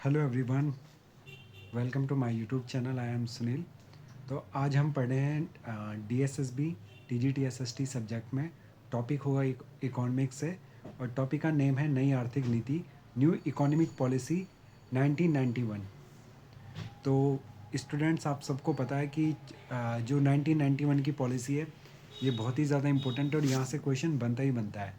Hello everyone, welcome to my YouTube channel. I am Sunil. तो आज हम पढ़े हैं डीएसएसबी टीजीटीएसएसटी सब्जेक्ट में। टॉपिक होगा इकोनॉमिक्स से और टॉपिक का नेम है नई आर्थिक नीति, न्यू इकोनॉमिक पॉलिसी 1991। तो स्टूडेंट्स, आप सबको पता है कि जो 1991 की पॉलिसी है ये बहुत ही ज़्यादा इम्पोर्टेंट है और यहाँ से क्वेश्चन बनता ही बनता है।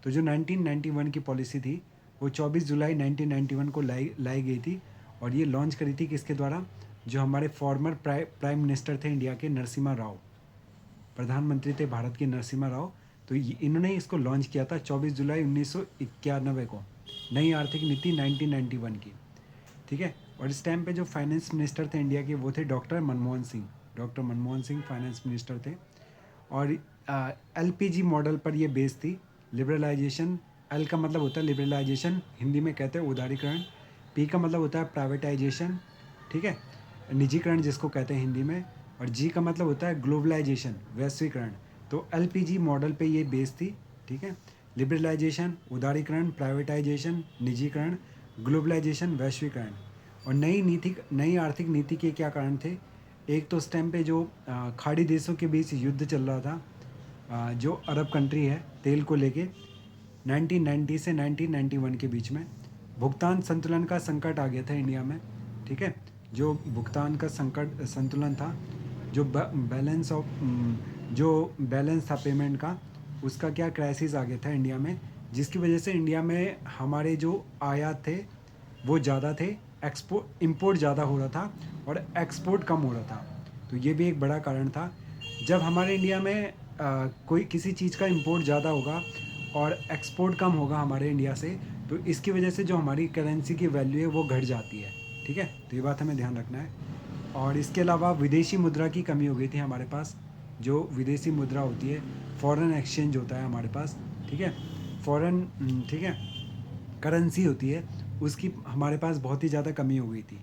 तो जो 1991 की पॉलिसी थी वो 24 जुलाई 1991 को लाई गई थी और ये लॉन्च करी थी किसके द्वारा? जो हमारे फॉर्मर प्राइम मिनिस्टर थे इंडिया के, नरसिम्हा राव, प्रधानमंत्री थे भारत के नरसिम्हा राव। तो इन्होंने इसको लॉन्च किया था 24 जुलाई 1991 को, नई आर्थिक नीति 1991 की। ठीक है। और इस टाइम पे जो फाइनेंस मिनिस्टर थे इंडिया के वो थे doctor Manmohan Singh. Doctor Manmohan Singh finance minister थे और एलपीजी मॉडल पर ये बेस थी। लिबरलाइजेशन, एल का मतलब होता है लिबरलाइजेशन, हिंदी में कहते हैं उदारीकरण। पी का मतलब होता है प्राइवेटाइजेशन, ठीक है, निजीकरण जिसको कहते हैं हिंदी में। और जी का मतलब होता है ग्लोबलाइजेशन, वैश्वीकरण। तो एलपीजी मॉडल पे ये बेस थी। ठीक है। लिबरलाइजेशन, उदारीकरण, प्राइवेटाइजेशन, निजीकरण, ग्लोबलाइजेशन, वैश्वीकरण। और नई आर्थिक नीति के क्या कारण थे? एक तो उस टाइम पे जो खाड़ी देशों के बीच युद्ध चल रहा था, जो अरब कंट्री है तेल को लेके, 1990 से 1991 के बीच में भुगतान संतुलन का संकट आ गया था इंडिया में। ठीक है। जो भुगतान का संकट संतुलन था, जो बैलेंस था पेमेंट का, उसका क्या क्राइसिस आ गया था इंडिया में, जिसकी वजह से इंडिया में हमारे जो आयात थे वो ज़्यादा थे, इंपोर्ट ज़्यादा हो रहा था और एक्सपोर्ट कम हो रहा था। तो ये भी एक बड़ा कारण था। जब हमारे इंडिया में कोई किसी चीज़ का इंपोर्ट ज़्यादा होगा और एक्सपोर्ट कम होगा हमारे इंडिया से, तो इसकी वजह से जो हमारी करेंसी की वैल्यू है वो घट जाती है। ठीक है। तो ये बात हमें ध्यान रखना है। और इसके अलावा विदेशी मुद्रा की कमी हो गई थी हमारे पास। जो विदेशी मुद्रा होती है, फॉरेन एक्सचेंज होता है हमारे पास, ठीक है, फॉरेन, ठीक है, करेंसी होती है, उसकी हमारे पास बहुत ही ज़्यादा कमी हो गई थी।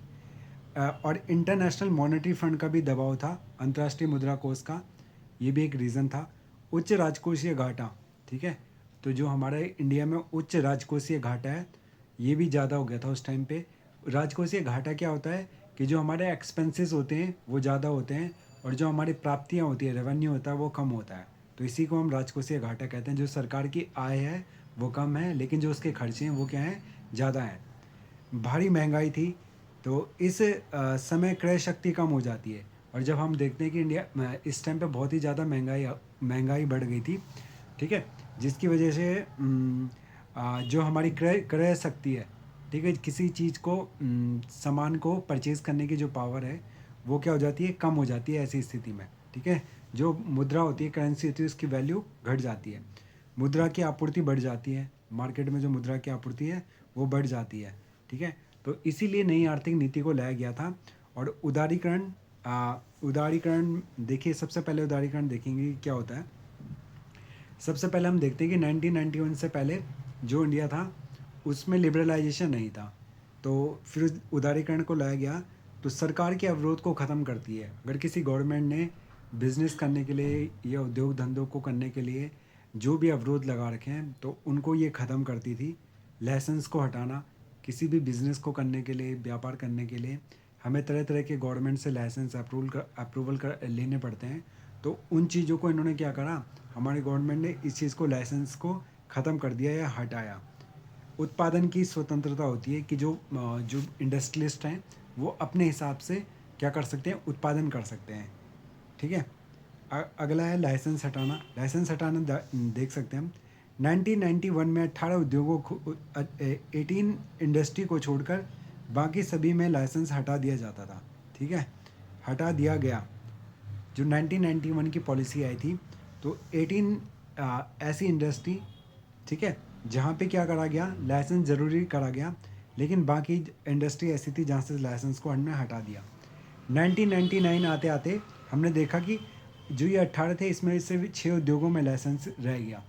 और इंटरनेशनल मॉनेटरी फंड का भी दबाव था, अंतर्राष्ट्रीय मुद्रा कोष का, ये भी एक रीज़न था। उच्च राजकोषीय घाटा, ठीक है, तो जो हमारे इंडिया में उच्च राजकोषीय घाटा है ये भी ज़्यादा हो गया था उस टाइम पे। राजकोषीय घाटा क्या होता है कि जो हमारे एक्सपेंसेस होते हैं वो ज़्यादा होते हैं और जो हमारी प्राप्तियाँ होती है, रेवेन्यू होता है, वो कम होता है। तो इसी को हम राजकोषीय घाटा कहते हैं। जो सरकार की आय है वो कम है लेकिन जो उसके खर्चे हैं वो क्या हैं, ज़्यादा हैं। भारी महंगाई थी, तो इस समय क्रय शक्ति कम हो जाती है। और जब हम देखते हैं कि इंडिया इस टाइम पे बहुत ही ज़्यादा महंगाई बढ़ गई थी, ठीक है, जिसकी वजह से जो हमारी क्रय क्रय शक्ति है, ठीक है, किसी चीज़ को, सामान को परचेज़ करने की जो पावर है वो क्या हो जाती है, कम हो जाती है ऐसी स्थिति में। ठीक है। जो मुद्रा होती है, करेंसी होती है, उसकी वैल्यू घट जाती है, मुद्रा की आपूर्ति बढ़ जाती है, मार्केट में जो मुद्रा की आपूर्ति है वो बढ़ जाती है। ठीक है। तो इसीलिए नई आर्थिक नीति को लाया गया था। और उदारीकरण देखिए, सबसे पहले उदारीकरण देखेंगे कि क्या होता है। सबसे पहले हम देखते हैं कि 1991 से पहले जो इंडिया था उसमें लिबरलाइजेशन नहीं था, तो फिर उस उदारीकरण को लाया गया। तो सरकार के अवरोध को ख़त्म करती है। अगर किसी गवर्नमेंट ने बिज़नेस करने के लिए या उद्योग धंधों को करने के लिए जो भी अवरोध लगा रखे हैं तो उनको ये ख़त्म करती थी। लाइसेंस को हटाना, किसी भी बिज़नेस को करने के लिए, व्यापार करने के लिए हमें तरह तरह के गवर्नमेंट से लाइसेंस अप्रूवल कर लेने पड़ते हैं। तो उन चीज़ों को इन्होंने क्या करा, हमारे गवर्नमेंट ने इस चीज़ को, लाइसेंस को ख़त्म कर दिया या हटाया। उत्पादन की स्वतंत्रता होती है कि जो इंडस्ट्रियलिस्ट हैं वो अपने हिसाब से क्या कर सकते हैं, उत्पादन कर सकते हैं। ठीक है। अगला है लाइसेंस हटाना। लाइसेंस हटाना देख सकते हैं हम 1991 में 18 उद्योगों को, 18 इंडस्ट्री को छोड़कर बाकी सभी में लाइसेंस हटा दिया जाता था। ठीक है, हटा दिया गया। जो 1991 की पॉलिसी आई थी तो 18 ऐसी इंडस्ट्री, ठीक है, जहाँ पे क्या करा गया, लाइसेंस ज़रूरी करा गया, लेकिन बाकी इंडस्ट्री ऐसी थी जहाँ से लाइसेंस को हमने हटा दिया। 1999 आते आते हमने देखा कि जो ये 18 थे इसमें से भी 6 उद्योगों में लाइसेंस रह गया।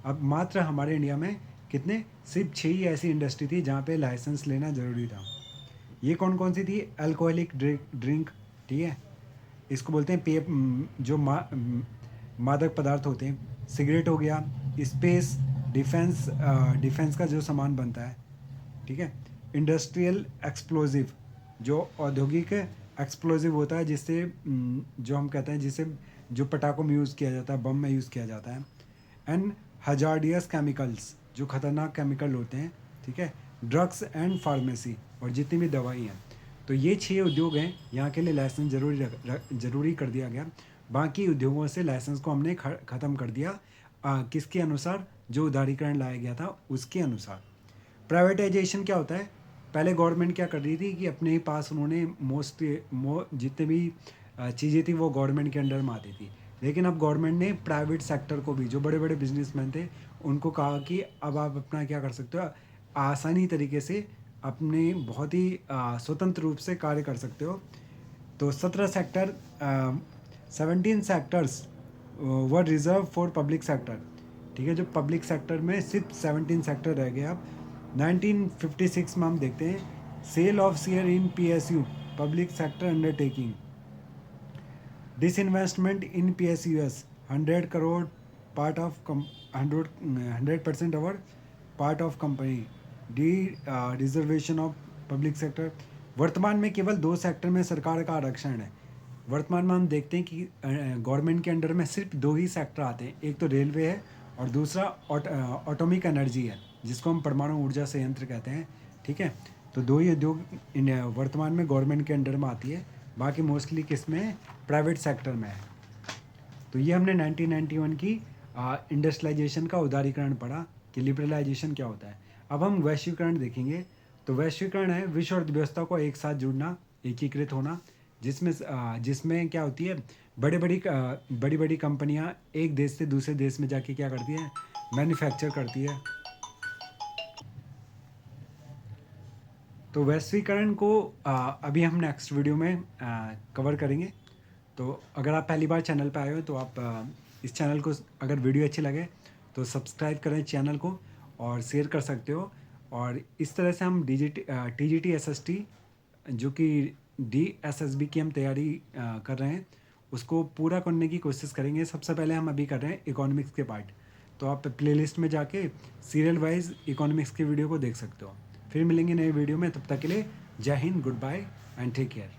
अब मात्र हमारे इंडिया में कितने, सिर्फ 6 ही ऐसी इंडस्ट्री थी जहाँ पे लाइसेंस लेना ज़रूरी था। ये कौन कौन सी थी? अल्कोहलिक ड्रिंक, ठीक है, इसको बोलते हैं जो मादक पदार्थ होते हैं, सिगरेट हो गया, स्पेस, डिफेंस का जो सामान बनता है, ठीक है, इंडस्ट्रियल एक्सप्लोजिव, जो औद्योगिक एक्सप्लोजिव होता है, जिससे जो हम कहते हैं जिसे जो पटाखों में यूज़ किया जाता है, बम में यूज़ किया जाता है। एंड हजार्डियस केमिकल्स, जो खतरनाक केमिकल होते हैं, ठीक है। ड्रग्स एंड फार्मेसी, और जितनी भी दवाई हैं। तो ये 6 उद्योग हैं, यहाँ के लिए लाइसेंस ज़रूरी कर दिया गया। बाकी उद्योगों से लाइसेंस को हमने ख़त्म कर दिया। किसके अनुसार? जो उदारीकरण लाया गया था उसके अनुसार। प्राइवेटाइजेशन क्या होता है? पहले गवर्नमेंट क्या कर रही थी कि अपने ही पास उन्होंने जितने भी चीज़ें थी वो गवर्नमेंट के अंडर में आती थी। लेकिन अब गवर्नमेंट ने प्राइवेट सेक्टर को भी, जो बड़े बड़े बिजनेसमैन थे, उनको कहा कि अब आप अपना क्या कर सकते हो, आसानी तरीके से अपने बहुत ही स्वतंत्र रूप से कार्य कर सकते हो। तो 17 sectors were reserve for public sector, ठीक है। जो पब्लिक सेक्टर में सिर्फ 17 सेक्टर रह गए। अब 1956 में हम देखते हैं sale of share in PSU, public sector undertaking, disinvestment in PSUs 100 crore, part of 100% our part of company, dereservation of public sector. वर्तमान में केवल 2 सेक्टर में सरकार का आरक्षण है। वर्तमान में हम देखते हैं कि गवर्नमेंट के अंडर में सिर्फ 2 ही सेक्टर आते हैं, एक तो रेलवे है और दूसरा ऑटोमिक एनर्जी है, जिसको हम परमाणु ऊर्जा संयंत्र कहते हैं, ठीक है। तो 2 ही उद्योग वर्तमान में गवर्नमेंट के अंडर में आती है, बाकी मोस्टली किस में है? प्राइवेट सेक्टर में है। तो ये हमने 1991 की इंडस्ट्रियलाइजेशन का उदारीकरण पढ़ा कि लिबरलाइजेशन क्या होता है। अब हम वैश्वीकरण देखेंगे। तो वैश्वीकरण है विश्व अर्थव्यवस्था को एक साथ जुड़ना, एकीकृत होना, जिसमें क्या होती है, बड़ी बड़ी कंपनियां एक देश से दूसरे देश में जाके क्या करती हैं? मैन्युफैक्चर करती है। तो वैश्वीकरण को अभी हम नेक्स्ट वीडियो में कवर करेंगे। तो अगर आप पहली बार चैनल पर आए हो तो आप इस चैनल को, अगर वीडियो अच्छी लगे तो सब्सक्राइब करें चैनल को और शेयर कर सकते हो। और इस तरह से हम TGT SST, जो कि DSSB की हम तैयारी कर रहे हैं, उसको पूरा करने की कोशिश करेंगे। सबसे पहले हम अभी कर रहे हैं इकोनॉमिक्स के पार्ट। तो आप प्लेलिस्ट में जाके सीरियल वाइज इकोनॉमिक्स की वीडियो को देख सकते हो। फिर मिलेंगे नए वीडियो में, तब तक के लिए जय Hind, good bye and take care.